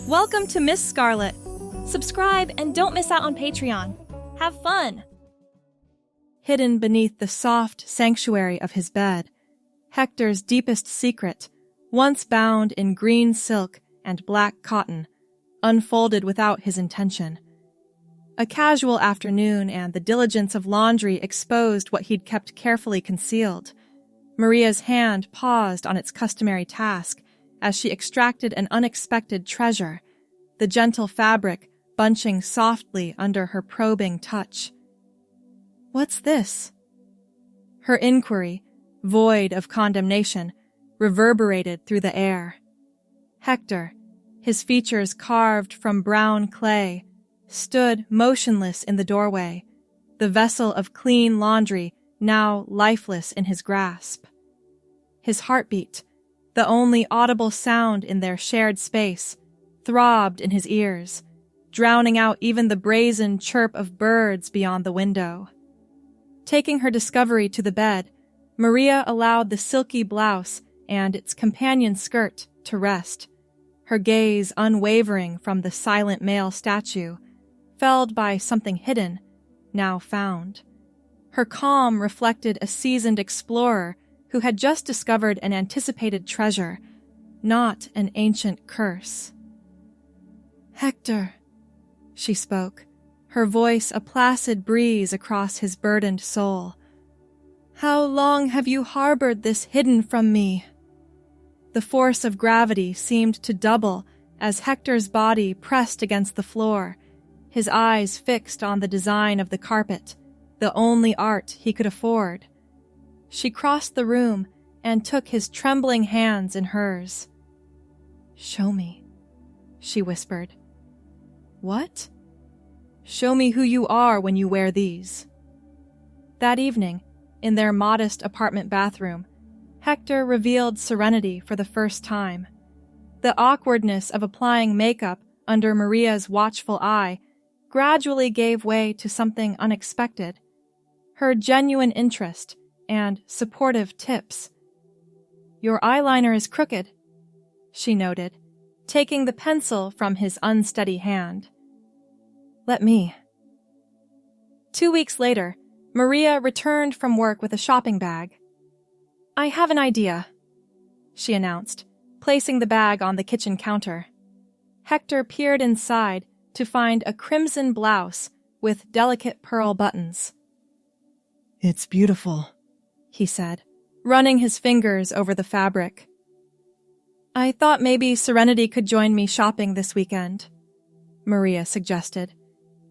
Welcome to Miss Scarlett. Subscribe and don't miss out on Patreon. Have fun! Hidden beneath the soft sanctuary of his bed, Hector's deepest secret, once bound in green silk and black cotton, unfolded without his intention. A casual afternoon and the diligence of laundry exposed what he'd kept carefully concealed. Maria's hand paused on its customary task as she extracted an unexpected treasure, the gentle fabric bunching softly under her probing touch. "What's this?" Her inquiry, void of condemnation, reverberated through the air. Hector, his features carved from brown clay, stood motionless in the doorway, the vessel of clean laundry now lifeless in his grasp. His heartbeat, the only audible sound in their shared space, throbbed in his ears, drowning out even the brazen chirp of birds beyond the window. Taking her discovery to the bed, Maria allowed the silky blouse and its companion skirt to rest, her gaze unwavering from the silent male statue, felled by something hidden, now found. Her calm reflected a seasoned explorer who had just discovered an anticipated treasure, not an ancient curse. "Hector," she spoke, her voice a placid breeze across his burdened soul. "How long have you harbored this hidden from me?" The force of gravity seemed to double as Hector's body pressed against the floor, his eyes fixed on the design of the carpet, the only art he could afford. She crossed the room and took his trembling hands in hers. "Show me," she whispered. "What?" "Show me who you are when you wear these." That evening, in their modest apartment bathroom, Hector revealed Serenity for the first time. The awkwardness of applying makeup under Maria's watchful eye gradually gave way to something unexpected. Her genuine interest and supportive tips. "Your eyeliner is crooked," she noted, taking the pencil from his unsteady hand. "Let me." 2 weeks later, Maria returned from work with a shopping bag. "I have an idea," she announced, placing the bag on the kitchen counter. Hector peered inside to find a crimson blouse with delicate pearl buttons. "It's beautiful," he said, running his fingers over the fabric. "I thought maybe Serenity could join me shopping this weekend," Maria suggested,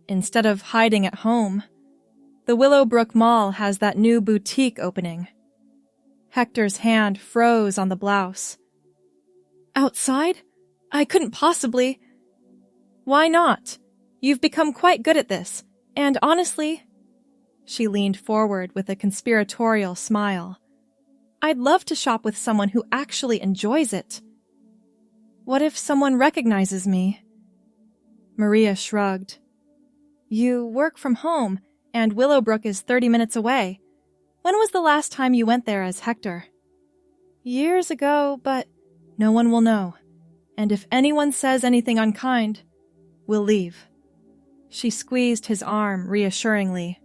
"instead of hiding at home. The Willowbrook Mall has that new boutique opening." Hector's hand froze on the blouse. "Outside? I couldn't possibly." "Why not? You've become quite good at this, and honestly," she leaned forward with a conspiratorial smile, "I'd love to shop with someone who actually enjoys it." "What if someone recognizes me?" Maria shrugged. "You work from home, and Willowbrook is 30 minutes away. When was the last time you went there as Hector?" "Years ago, but no one will know. And if anyone says anything unkind, we'll leave." She squeezed his arm reassuringly.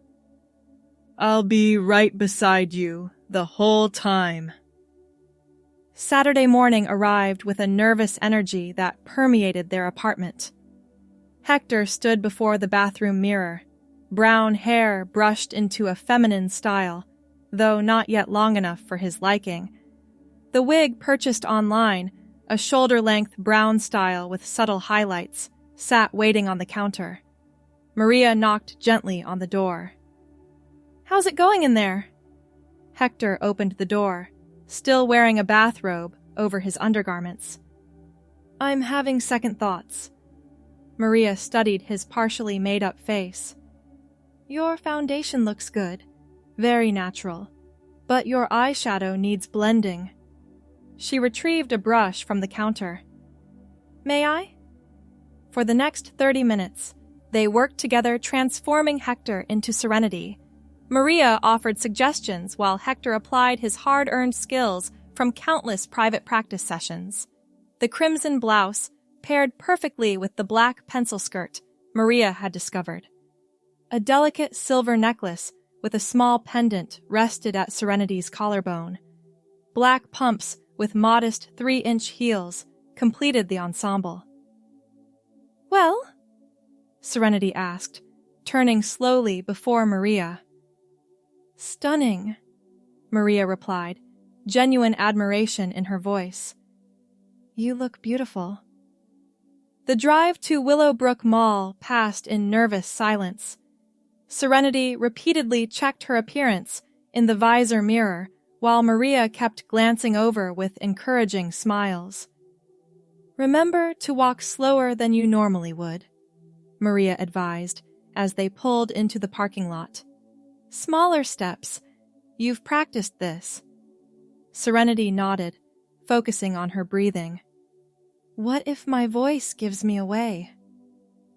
"I'll be right beside you the whole time." Saturday morning arrived with a nervous energy that permeated their apartment. Hector stood before the bathroom mirror, brown hair brushed into a feminine style, though not yet long enough for his liking. The wig purchased online, a shoulder-length brown style with subtle highlights, sat waiting on the counter. Maria knocked gently on the door. "How's it going in there?" Hector opened the door, still wearing a bathrobe over his undergarments. "I'm having second thoughts." Maria studied his partially made-up face. "Your foundation looks good, very natural, but your eyeshadow needs blending." She retrieved a brush from the counter. "May I?" For the next 30 minutes, they worked together transforming Hector into Serenity. Maria offered suggestions while Hector applied his hard-earned skills from countless private practice sessions. The crimson blouse, paired perfectly with the black pencil skirt Maria had discovered. A delicate silver necklace with a small pendant rested at Serenity's collarbone. Black pumps with modest 3-inch heels completed the ensemble. "Well?" Serenity asked, turning slowly before Maria. "Stunning," Maria replied, genuine admiration in her voice. "You look beautiful." The drive to Willowbrook Mall passed in nervous silence. Serenity repeatedly checked her appearance in the visor mirror while Maria kept glancing over with encouraging smiles. "Remember to walk slower than you normally would," Maria advised as they pulled into the parking lot. "Smaller steps. You've practiced this." Serenity nodded, focusing on her breathing. "What if my voice gives me away?"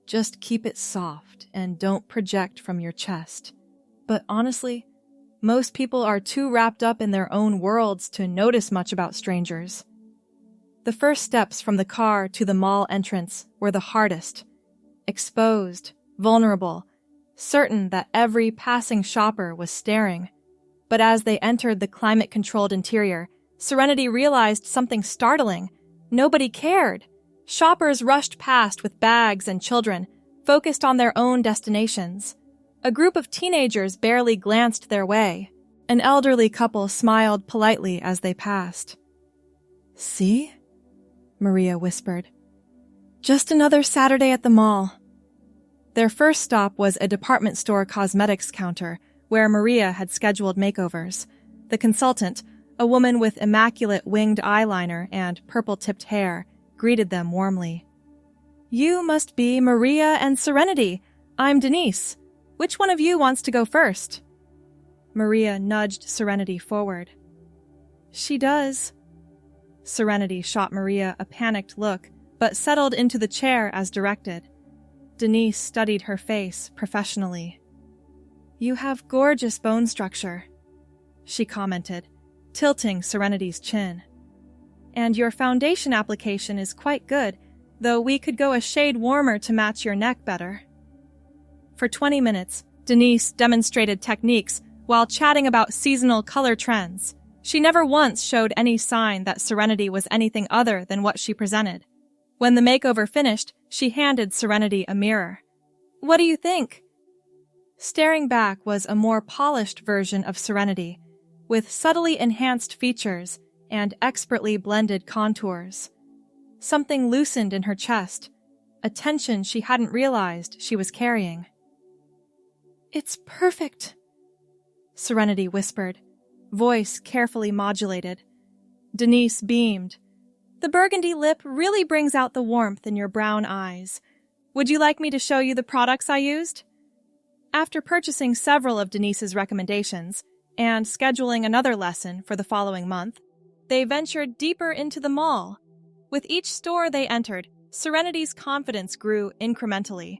"Just keep it soft and don't project from your chest. But honestly, most people are too wrapped up in their own worlds to notice much about strangers." The first steps from the car to the mall entrance were the hardest. Exposed, vulnerable, certain that every passing shopper was staring. But as they entered the climate-controlled interior, Serenity realized something startling. Nobody cared. Shoppers rushed past with bags and children, focused on their own destinations. A group of teenagers barely glanced their way. An elderly couple smiled politely as they passed. "See?" Maria whispered. "Just another Saturday at the mall." Their first stop was a department store cosmetics counter where Maria had scheduled makeovers. The consultant, a woman with immaculate winged eyeliner and purple-tipped hair, greeted them warmly. "You must be Maria and Serenity. I'm Denise. Which one of you wants to go first?" Maria nudged Serenity forward. "She does." Serenity shot Maria a panicked look, but settled into the chair as directed. Denise studied her face professionally. "You have gorgeous bone structure," she commented, tilting Serenity's chin. "And your foundation application is quite good, though we could go a shade warmer to match your neck better." For 20 minutes, Denise demonstrated techniques while chatting about seasonal color trends. She never once showed any sign that Serenity was anything other than what she presented. When the makeover finished, she handed Serenity a mirror. "What do you think?" Staring back was a more polished version of Serenity, with subtly enhanced features and expertly blended contours. Something loosened in her chest, a tension she hadn't realized she was carrying. "It's perfect," Serenity whispered, voice carefully modulated. Denise beamed. "The burgundy lip really brings out the warmth in your brown eyes. Would you like me to show you the products I used?" After purchasing several of Denise's recommendations and scheduling another lesson for the following month, they ventured deeper into the mall. With each store they entered, Serenity's confidence grew incrementally.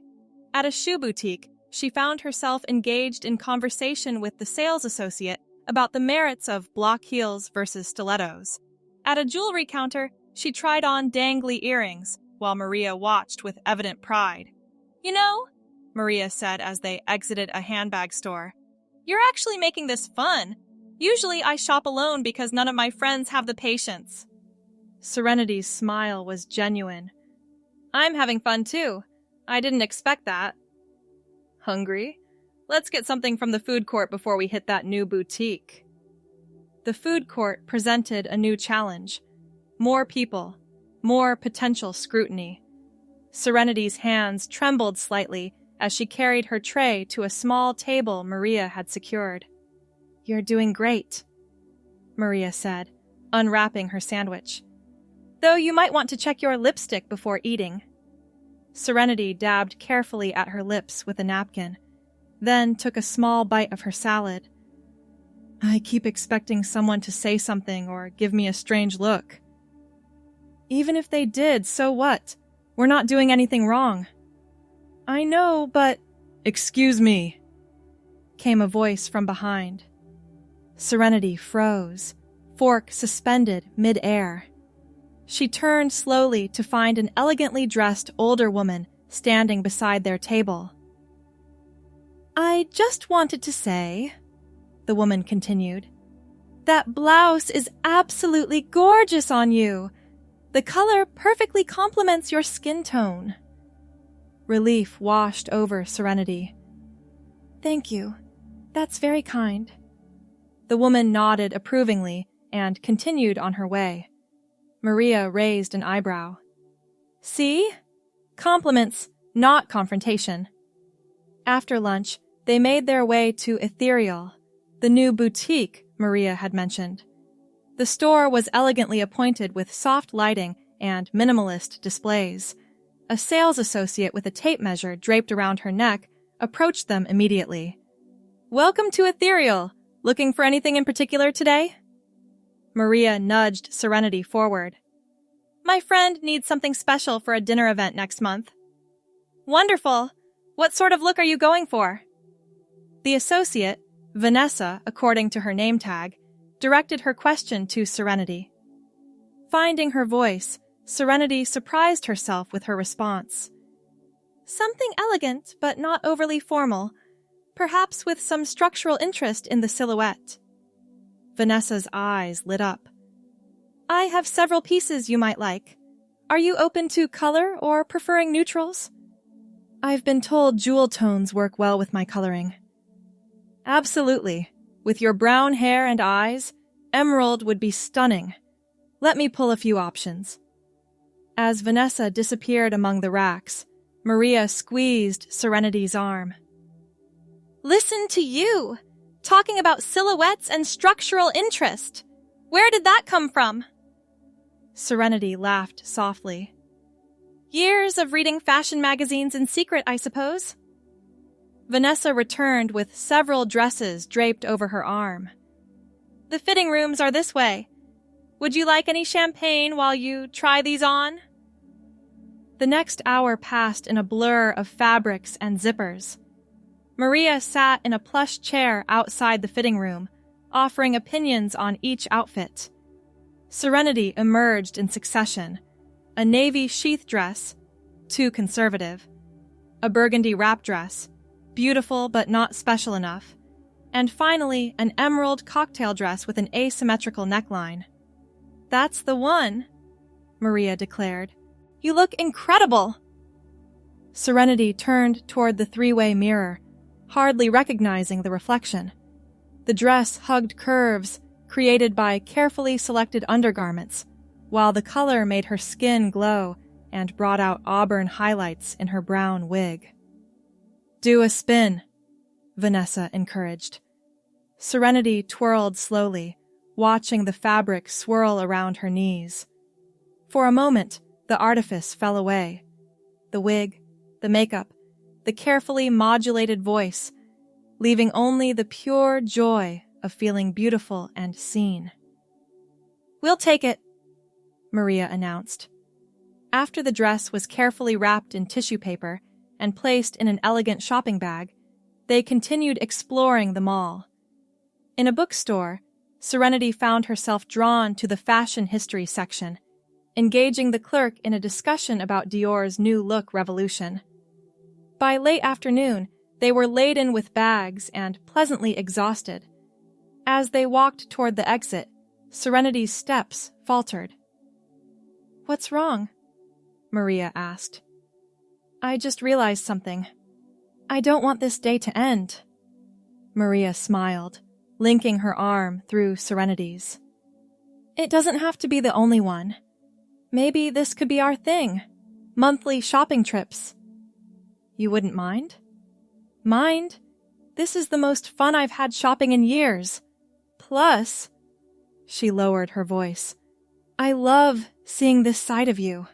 At a shoe boutique, she found herself engaged in conversation with the sales associate about the merits of block heels versus stilettos. At a jewelry counter, she tried on dangly earrings, while Maria watched with evident pride. "You know," Maria said as they exited a handbag store, "you're actually making this fun. Usually I shop alone because none of my friends have the patience." Serenity's smile was genuine. "I'm having fun too. I didn't expect that." "Hungry? Let's get something from the food court before we hit that new boutique." The food court presented a new challenge. More people, more potential scrutiny. Serenity's hands trembled slightly as she carried her tray to a small table Maria had secured. "You're doing great," Maria said, unwrapping her sandwich. "Though you might want to check your lipstick before eating." Serenity dabbed carefully at her lips with a napkin, then took a small bite of her salad. "I keep expecting someone to say something or give me a strange look." "Even if they did, so what? We're not doing anything wrong." "I know, but—" "Excuse me," came a voice from behind. Serenity froze, fork suspended mid-air. She turned slowly to find an elegantly dressed older woman standing beside their table. "I just wanted to say," the woman continued, "that blouse is absolutely gorgeous on you. The color perfectly complements your skin tone." Relief washed over Serenity. "Thank you. That's very kind." The woman nodded approvingly and continued on her way. Maria raised an eyebrow. "See? Compliments, not confrontation." After lunch, they made their way to Ethereal, the new boutique Maria had mentioned. The store was elegantly appointed with soft lighting and minimalist displays. A sales associate with a tape measure draped around her neck approached them immediately. "Welcome to Ethereal. Looking for anything in particular today?" Maria nudged Serenity forward. "My friend needs something special for a dinner event next month." "Wonderful. What sort of look are you going for?" The associate, Vanessa according to her name tag, directed her question to Serenity. Finding her voice, Serenity surprised herself with her response. "Something elegant, but not overly formal, perhaps with some structural interest in the silhouette." Vanessa's eyes lit up. "I have several pieces you might like. Are you open to color or preferring neutrals?" "I've been told jewel tones work well with my coloring." "Absolutely. With your brown hair and eyes, emerald would be stunning. Let me pull a few options." As Vanessa disappeared among the racks, Maria squeezed Serenity's arm. "Listen to you! Talking about silhouettes and structural interest! Where did that come from?" Serenity laughed softly. "Years of reading fashion magazines in secret, I suppose." Vanessa returned with several dresses draped over her arm. "The fitting rooms are this way. Would you like any champagne while you try these on?" The next hour passed in a blur of fabrics and zippers. Maria sat in a plush chair outside the fitting room, offering opinions on each outfit. Serenity emerged in succession: a navy sheath dress, too conservative; a burgundy wrap dress, beautiful but not special enough; and finally an emerald cocktail dress with an asymmetrical neckline. "That's the one," Maria declared. "You look incredible." Serenity turned toward the three-way mirror, hardly recognizing the reflection. The dress hugged curves created by carefully selected undergarments, while the color made her skin glow and brought out auburn highlights in her brown wig. "Do a spin," Vanessa encouraged. Serenity twirled slowly, watching the fabric swirl around her knees. For a moment, the artifice fell away. The wig, the makeup, the carefully modulated voice, leaving only the pure joy of feeling beautiful and seen. "We'll take it," Maria announced. After the dress was carefully wrapped in tissue paper and placed in an elegant shopping bag, they continued exploring the mall. In a bookstore, Serenity found herself drawn to the fashion history section, engaging the clerk in a discussion about Dior's new look revolution. By late afternoon, they were laden with bags and pleasantly exhausted. As they walked toward the exit, Serenity's steps faltered. "What's wrong?" Maria asked. "I just realized something. I don't want this day to end." Maria smiled, linking her arm through Serenity's. "It doesn't have to be the only one. Maybe this could be our thing. Monthly shopping trips." "You wouldn't mind?" "Mind? This is the most fun I've had shopping in years. Plus," she lowered her voice, "I love seeing this side of you.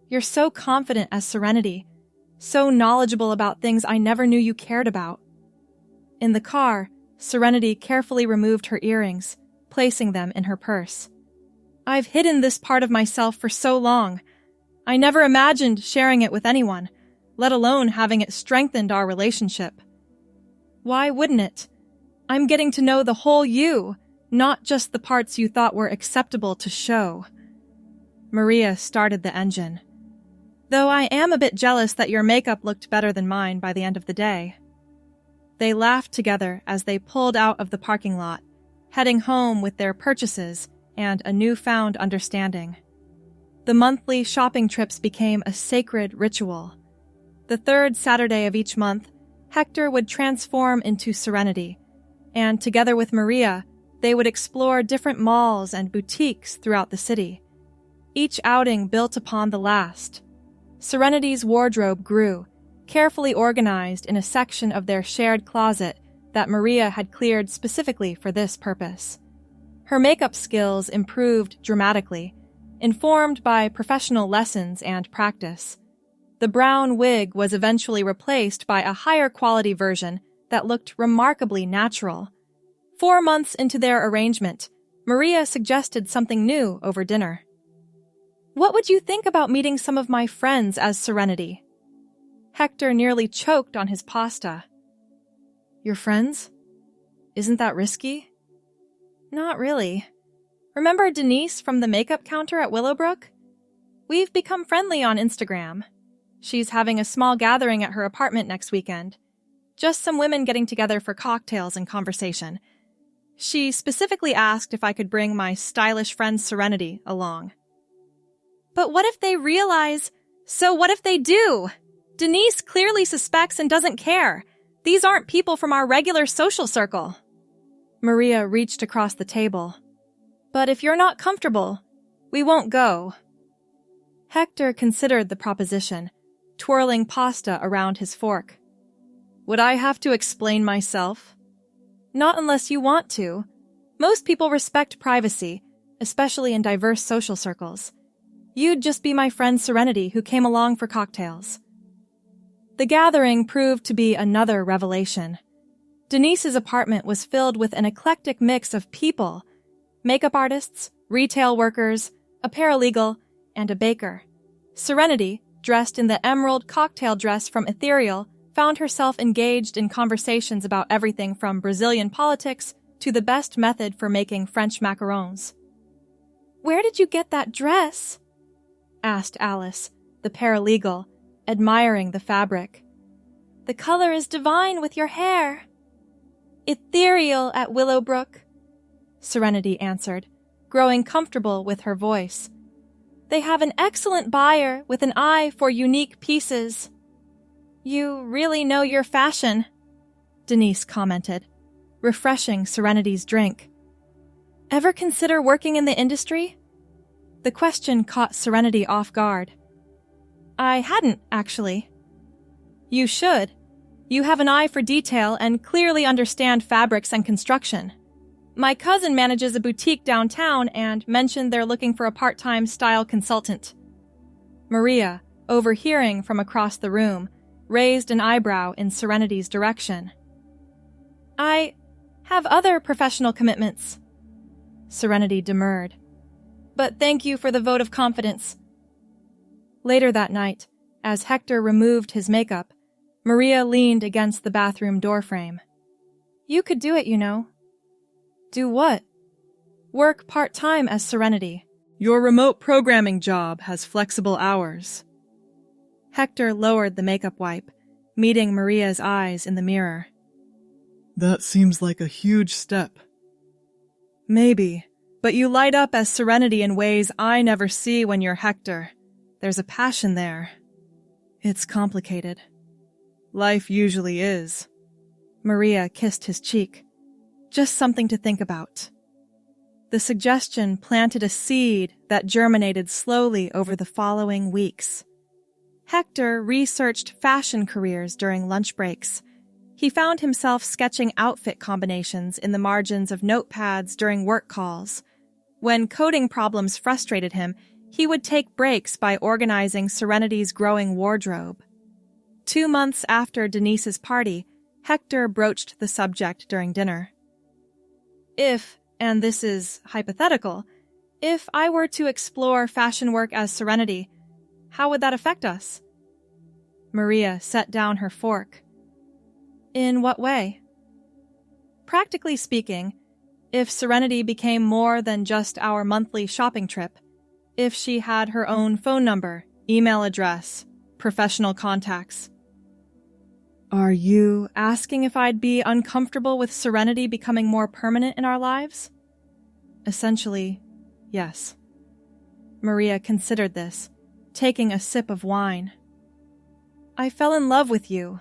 You're so confident as Serenity, so knowledgeable about things I never knew you cared about." In the car, Serenity carefully removed her earrings, placing them in her purse. "I've hidden this part of myself for so long. I never imagined sharing it with anyone, let alone having it strengthened our relationship." "Why wouldn't it? I'm getting to know the whole you, not just the parts you thought were acceptable to show." Maria started the engine. Though I am a bit jealous that your makeup looked better than mine by the end of the day. They laughed together as they pulled out of the parking lot, heading home with their purchases and a newfound understanding. The monthly shopping trips became a sacred ritual. The third Saturday of each month, Hector would transform into Serenity, and together with Maria, they would explore different malls and boutiques throughout the city. Each outing built upon the last. Serenity's wardrobe grew, carefully organized in a section of their shared closet that Maria had cleared specifically for this purpose. Her makeup skills improved dramatically, informed by professional lessons and practice. The brown wig was eventually replaced by a higher quality version that looked remarkably natural. 4 months into their arrangement, Maria suggested something new over dinner. "What would you think about meeting some of my friends as Serenity?" Hector nearly choked on his pasta. "Your friends? Isn't that risky?" "Not really. Remember Denise from the makeup counter at Willowbrook? We've become friendly on Instagram. She's having a small gathering at her apartment next weekend. Just some women getting together for cocktails and conversation. She specifically asked if I could bring my stylish friend Serenity along." "But what if they realize? So what if they do? Denise clearly suspects and doesn't care. These aren't people from our regular social circle." Maria reached across the table. "But if you're not comfortable, we won't go." Hector considered the proposition, twirling pasta around his fork. "Would I have to explain myself?" "Not unless you want to. Most people respect privacy, especially in diverse social circles. You'd just be my friend Serenity who came along for cocktails." The gathering proved to be another revelation. Denise's apartment was filled with an eclectic mix of people: makeup artists, retail workers, a paralegal, and a baker. Serenity, dressed in the emerald cocktail dress from Ethereal, found herself engaged in conversations about everything from Brazilian politics to the best method for making French macarons. "Where did you get that dress?" asked Alice, the paralegal, admiring the fabric. "The color is divine with your hair." "Ethereal at Willowbrook," Serenity answered, growing comfortable with her voice. "They have an excellent buyer with an eye for unique pieces." "You really know your fashion," Denise commented, refreshing Serenity's drink. "Ever consider working in the industry?" The question caught Serenity off guard. "I hadn't, actually." "You should. You have an eye for detail and clearly understand fabrics and construction. My cousin manages a boutique downtown and mentioned they're looking for a part-time style consultant." Maria, overhearing from across the room, raised an eyebrow in Serenity's direction. "I have other professional commitments," Serenity demurred. "But thank you for the vote of confidence." Later that night, as Hector removed his makeup, Maria leaned against the bathroom doorframe. "You could do it, you know." "Do what?" "Work part-time as Serenity. Your remote programming job has flexible hours." Hector lowered the makeup wipe, meeting Maria's eyes in the mirror. "That seems like a huge step." "Maybe, but you light up as Serenity in ways I never see when you're Hector. There's a passion there." "It's complicated." "Life usually is." Maria kissed his cheek. "Just something to think about." The suggestion planted a seed that germinated slowly over the following weeks. Hector researched fashion careers during lunch breaks. He found himself sketching outfit combinations in the margins of notepads during work calls. When coding problems frustrated him, he would take breaks by organizing Serenity's growing wardrobe. 2 months after Denise's party, Hector broached the subject during dinner. "If, and this is hypothetical, if I were to explore fashion work as Serenity, how would that affect us?" Maria set down her fork. "In what way?" "Practically speaking, if Serenity became more than just our monthly shopping trip, if she had her own phone number, email address, professional contacts. Are you asking if I'd be uncomfortable with Serenity becoming more permanent in our lives? Essentially, yes. Maria considered this, taking a sip of wine. I fell in love with you.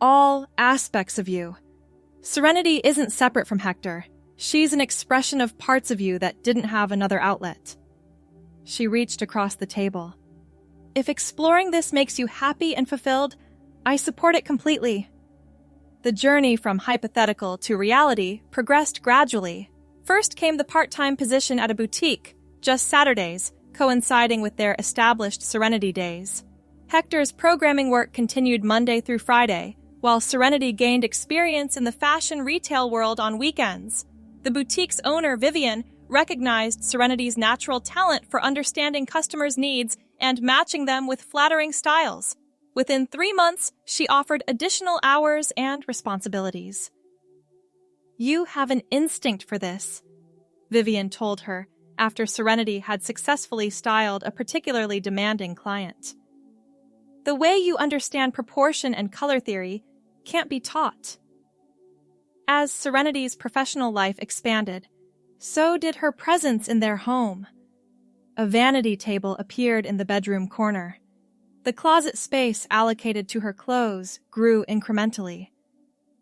All aspects of you. Serenity isn't separate from Hector. She's an expression of parts of you that didn't have another outlet. She reached across the table. If exploring this makes you happy and fulfilled, I support it completely. The journey from hypothetical to reality progressed gradually. First came the part-time position at a boutique, just Saturdays, coinciding with their established Serenity days. Hector's programming work continued Monday through Friday, while Serenity gained experience in the fashion retail world on weekends. The boutique's owner, Vivian, recognized Serenity's natural talent for understanding customers' needs and matching them with flattering styles. Within 3 months, she offered additional hours and responsibilities. You have an instinct for this, Vivian told her after Serenity had successfully styled a particularly demanding client. The way you understand proportion and color theory can't be taught. As Serenity's professional life expanded, so did her presence in their home. A vanity table appeared in the bedroom corner. The closet space allocated to her clothes grew incrementally.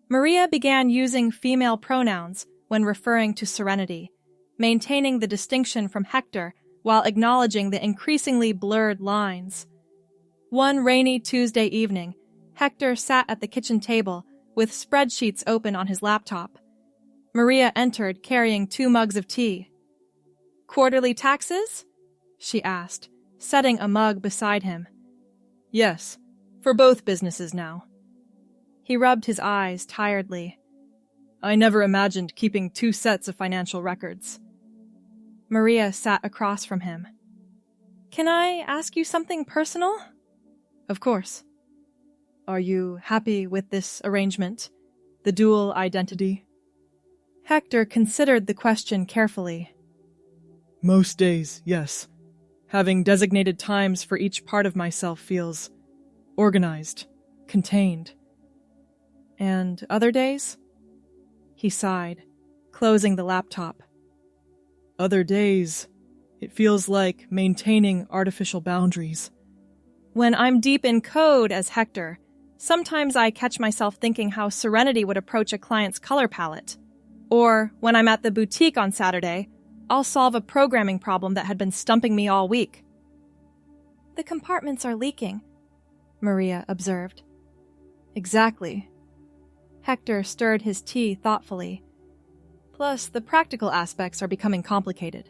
Maria began using female pronouns when referring to Serenity, maintaining the distinction from Hector while acknowledging the increasingly blurred lines. One rainy Tuesday evening, Hector sat at the kitchen table with spreadsheets open on his laptop. Maria entered carrying 2 mugs of tea. Quarterly taxes? She asked, setting a mug beside him. Yes, for both businesses now. He rubbed his eyes tiredly. I never imagined keeping 2 sets of financial records. Maria sat across from him. Can I ask you something personal? Of course. Are you happy with this arrangement? The dual identity? Hector considered the question carefully. Most days, yes. Having designated times for each part of myself feels organized, contained. And other days? He sighed, closing the laptop. Other days, it feels like maintaining artificial boundaries. When I'm deep in code as Hector, sometimes I catch myself thinking how Serenity would approach a client's color palette. Or, when I'm at the boutique on Saturday, I'll solve a programming problem that had been stumping me all week. The compartments are leaking, Maria observed. Exactly. Hector stirred his tea thoughtfully. Plus, the practical aspects are becoming complicated.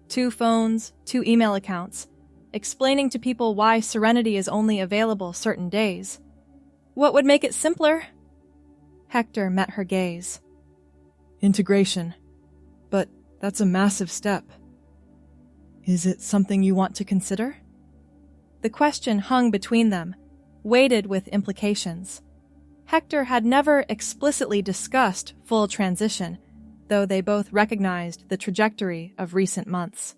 2 phones, 2 email accounts, explaining to people why Serenity is only available certain days. What would make it simpler? Hector met her gaze. Integration. But that's a massive step. Is it something you want to consider? The question hung between them, weighted with implications. Hector had never explicitly discussed full transition, though they both recognized the trajectory of recent months.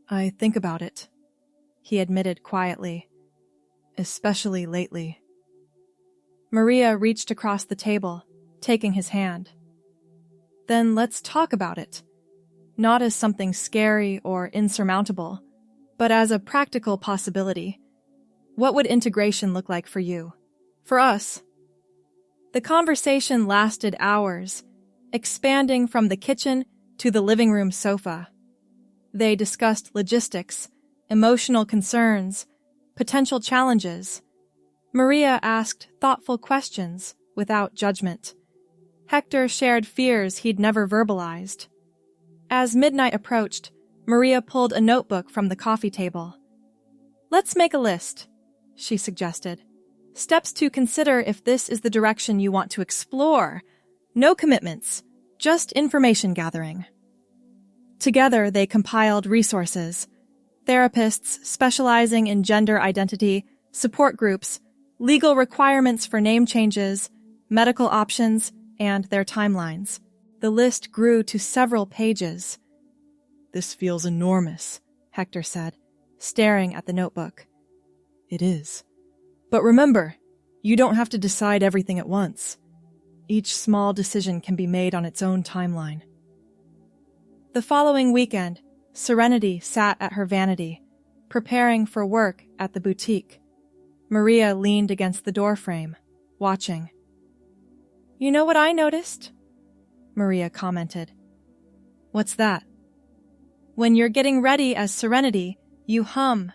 I think about it, he admitted quietly, especially lately. Maria reached across the table, taking his hand. Then let's talk about it. Not as something scary or insurmountable, but as a practical possibility. What would integration look like for you? For us? The conversation lasted hours, expanding from the kitchen to the living room sofa. They discussed logistics, emotional concerns, potential challenges. Maria asked thoughtful questions without judgment. Hector shared fears he'd never verbalized. As midnight approached, Maria pulled a notebook from the coffee table. Let's make a list, she suggested. Steps to consider if this is the direction you want to explore. No commitments, just information gathering. Together, they compiled resources. Therapists specializing in gender identity, support groups, legal requirements for name changes, medical options, and their timelines. The list grew to several pages. This feels enormous, Hector said, staring at the notebook. It is. But remember, you don't have to decide everything at once. Each small decision can be made on its own timeline. The following weekend, Serenity sat at her vanity, preparing for work at the boutique. Maria leaned against the doorframe, watching. "You know what I noticed?" Maria commented. "What's that?" "When you're getting ready as Serenity, you hum.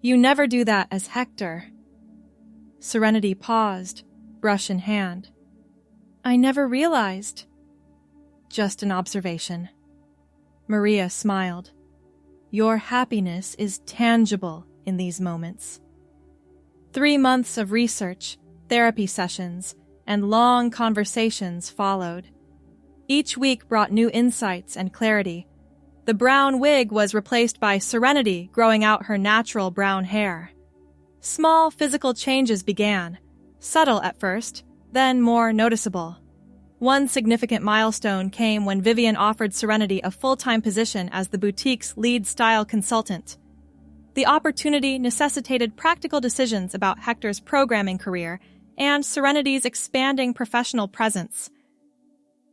You never do that as Hector." Serenity paused, brush in hand. "I never realized." "Just an observation." Maria smiled. "Your happiness is tangible in these moments." 3 months of research, therapy sessions, and long conversations followed. Each week brought new insights and clarity. The brown wig was replaced by Serenity growing out her natural brown hair. Small physical changes began, subtle at first, then more noticeable. One significant milestone came when Vivian offered Serenity a full-time position as the boutique's lead style consultant. The opportunity necessitated practical decisions about Hector's programming career and Serenity's expanding professional presence.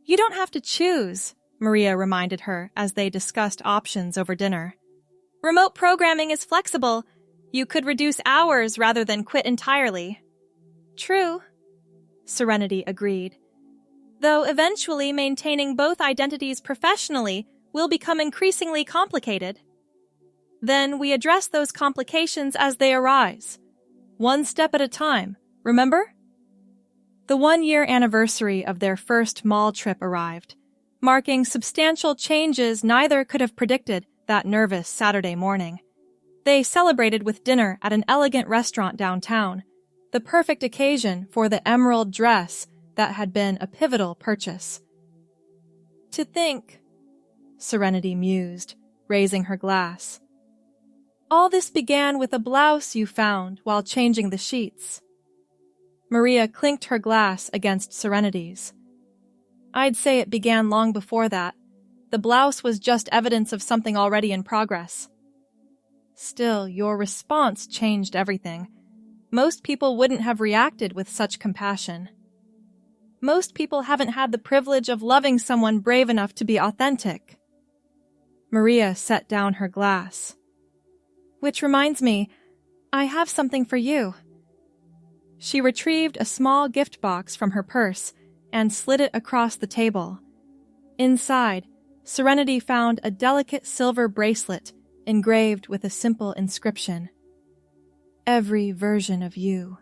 "You don't have to choose," Maria reminded her as they discussed options over dinner. "Remote programming is flexible. You could reduce hours rather than quit entirely." "True," Serenity agreed. "Though eventually maintaining both identities professionally will become increasingly complicated." "Then we address those complications as they arise. One step at a time, remember?" The 1-year anniversary of their first mall trip arrived, marking substantial changes neither could have predicted that nervous Saturday morning. They celebrated with dinner at an elegant restaurant downtown, the perfect occasion for the emerald dress that had been a pivotal purchase. "To think," Serenity mused, raising her glass. "All this began with a blouse you found while changing the sheets." Maria clinked her glass against Serenity's. "I'd say it began long before that. The blouse was just evidence of something already in progress." "Still, your response changed everything. Most people wouldn't have reacted with such compassion." "Most people haven't had the privilege of loving someone brave enough to be authentic." Maria set down her glass. "Which reminds me, I have something for you." She retrieved a small gift box from her purse and slid it across the table. Inside, Serenity found a delicate silver bracelet engraved with a simple inscription. "Every version of you."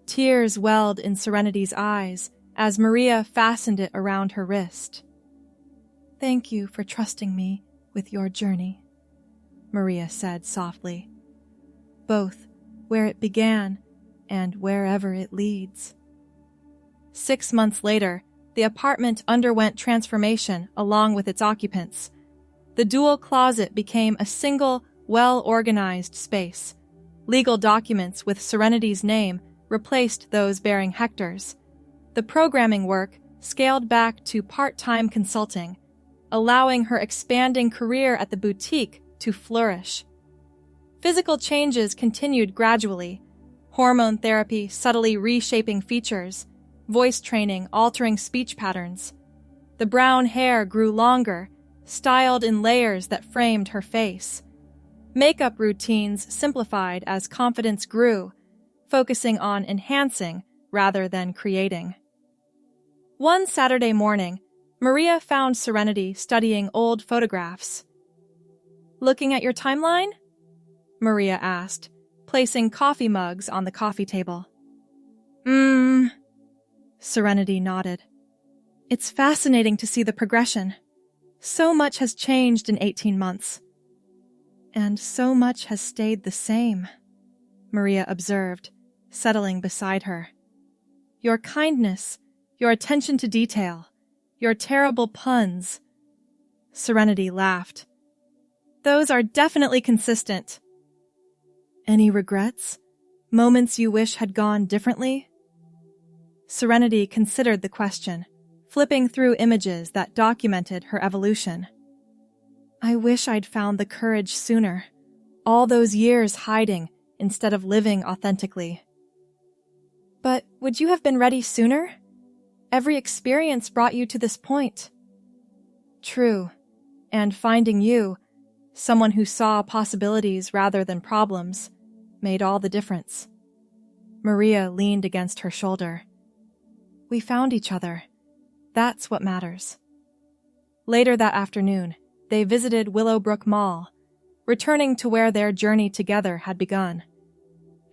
Tears welled in Serenity's eyes as Maria fastened it around her wrist. "Thank you for trusting me with your journey," Maria said softly. "Both where it began and wherever it leads." 6 months later, the apartment underwent transformation along with its occupants. The dual closet became a single, well-organized space. Legal documents with Serenity's name replaced those bearing Hector's. The programming work scaled back to part-time consulting, allowing her expanding career at the boutique to flourish. Physical changes continued gradually, hormone therapy subtly reshaping features, voice training altering speech patterns. The brown hair grew longer, styled in layers that framed her face. Makeup routines simplified as confidence grew, focusing on enhancing rather than creating. One Saturday morning, Maria found Serenity studying old photographs. "Looking at your timeline?" Maria asked, placing coffee mugs on the coffee table. Serenity nodded. "It's fascinating to see the progression. So much has changed in 18 months. And so much has stayed the same," Maria observed, settling beside her. "Your kindness, your attention to detail, your terrible puns." Serenity laughed. "Those are definitely consistent." "Any regrets? Moments you wish had gone differently?" Serenity considered the question, flipping through images that documented her evolution. I wish I'd found the courage sooner. All those years hiding instead of living authentically. But would you have been ready sooner? Every experience brought you to this point. True. And finding you, someone who saw possibilities rather than problems, made all the difference. Maria leaned against her shoulder. We found each other. That's what matters. Later that afternoon, they visited Willowbrook Mall, returning to where their journey together had begun.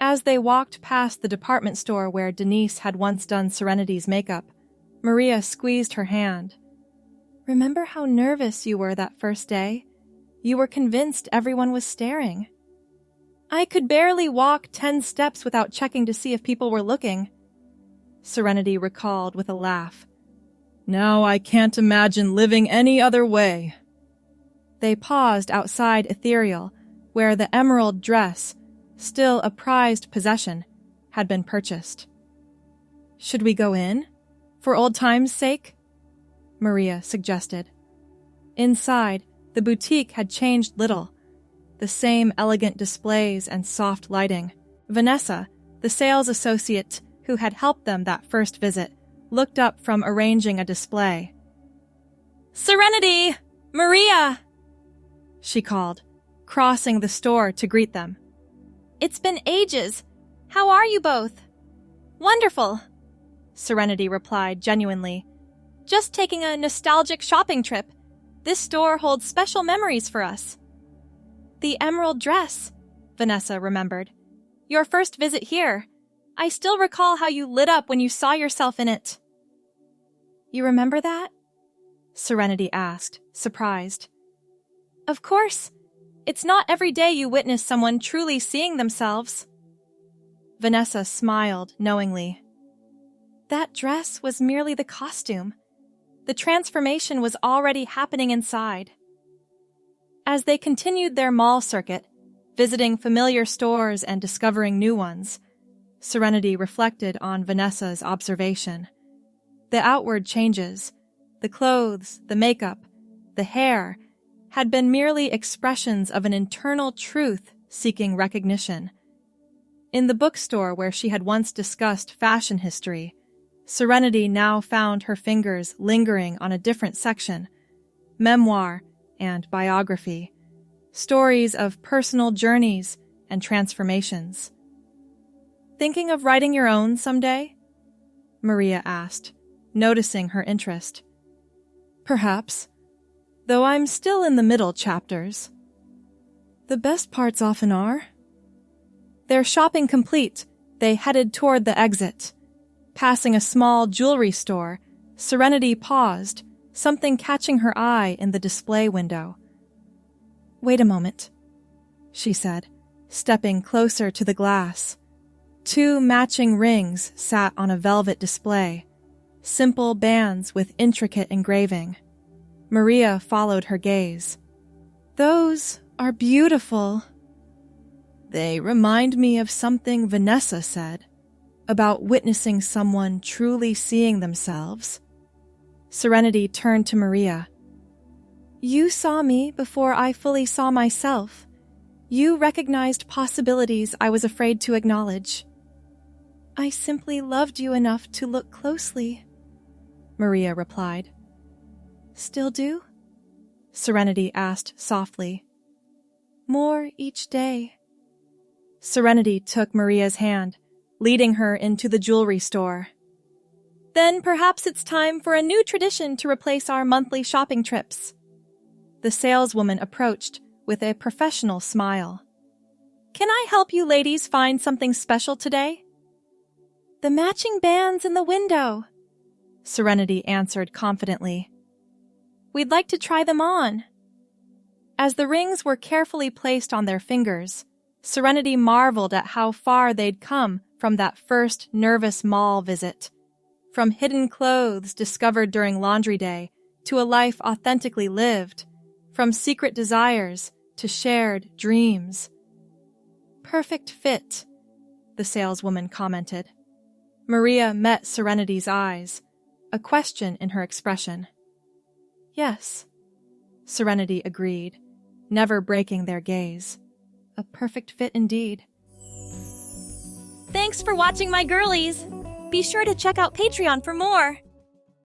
As they walked past the department store where Denise had once done Serenity's makeup, Maria squeezed her hand. Remember how nervous you were that first day? You were convinced everyone was staring. I could barely walk 10 steps without checking to see if people were looking. Serenity recalled with a laugh. Now I can't imagine living any other way. They paused outside Ethereal, where the emerald dress, still a prized possession, had been purchased. Should we go in? For old time's sake? Maria suggested. Inside, the boutique had changed little. The same elegant displays and soft lighting. Vanessa, the sales associate who had helped them that first visit, looked up from arranging a display. Serenity! Maria! She called, crossing the store to greet them. It's been ages. How are you both? Wonderful, Serenity replied genuinely. Just taking a nostalgic shopping trip. This store holds special memories for us. The emerald dress, Vanessa remembered. Your first visit here. I still recall how you lit up when you saw yourself in it. You remember that? Serenity asked, surprised. Of course. It's not every day you witness someone truly seeing themselves. Vanessa smiled knowingly. That dress was merely the costume. The transformation was already happening inside. As they continued their mall circuit, visiting familiar stores and discovering new ones, Serenity reflected on Vanessa's observation. The outward changes, the clothes, the makeup, the hair, had been merely expressions of an internal truth seeking recognition. In the bookstore where she had once discussed fashion history, Serenity now found her fingers lingering on a different section, memoir and biography, stories of personal journeys and transformations. Thinking of writing your own someday? Maria asked, noticing her interest. Perhaps, though I'm still in the middle chapters. The best parts often are. Their shopping complete, they headed toward the exit. Passing a small jewelry store, Serenity paused, something catching her eye in the display window. Wait a moment, she said, stepping closer to the glass. 2 matching rings sat on a velvet display, simple bands with intricate engraving. Maria followed her gaze. Those are beautiful. They remind me of something Vanessa said about witnessing someone truly seeing themselves. Serenity turned to Maria. You saw me before I fully saw myself. You recognized possibilities I was afraid to acknowledge. I simply loved you enough to look closely, Maria replied. Still do? Serenity asked softly. More each day. Serenity took Maria's hand, leading her into the jewelry store. Then perhaps it's time for a new tradition to replace our monthly shopping trips. The saleswoman approached with a professional smile. Can I help you ladies find something special today? The matching bands in the window, Serenity answered confidently. We'd like to try them on. As the rings were carefully placed on their fingers, Serenity marveled at how far they'd come from that first nervous mall visit. From hidden clothes discovered during laundry day to a life authentically lived, from secret desires to shared dreams. Perfect fit, the saleswoman commented. Maria met Serenity's eyes, a question in her expression. Yes, Serenity agreed, never breaking their gaze. A perfect fit indeed. Thanks for watching, my girlies! Be sure to check out Patreon for more!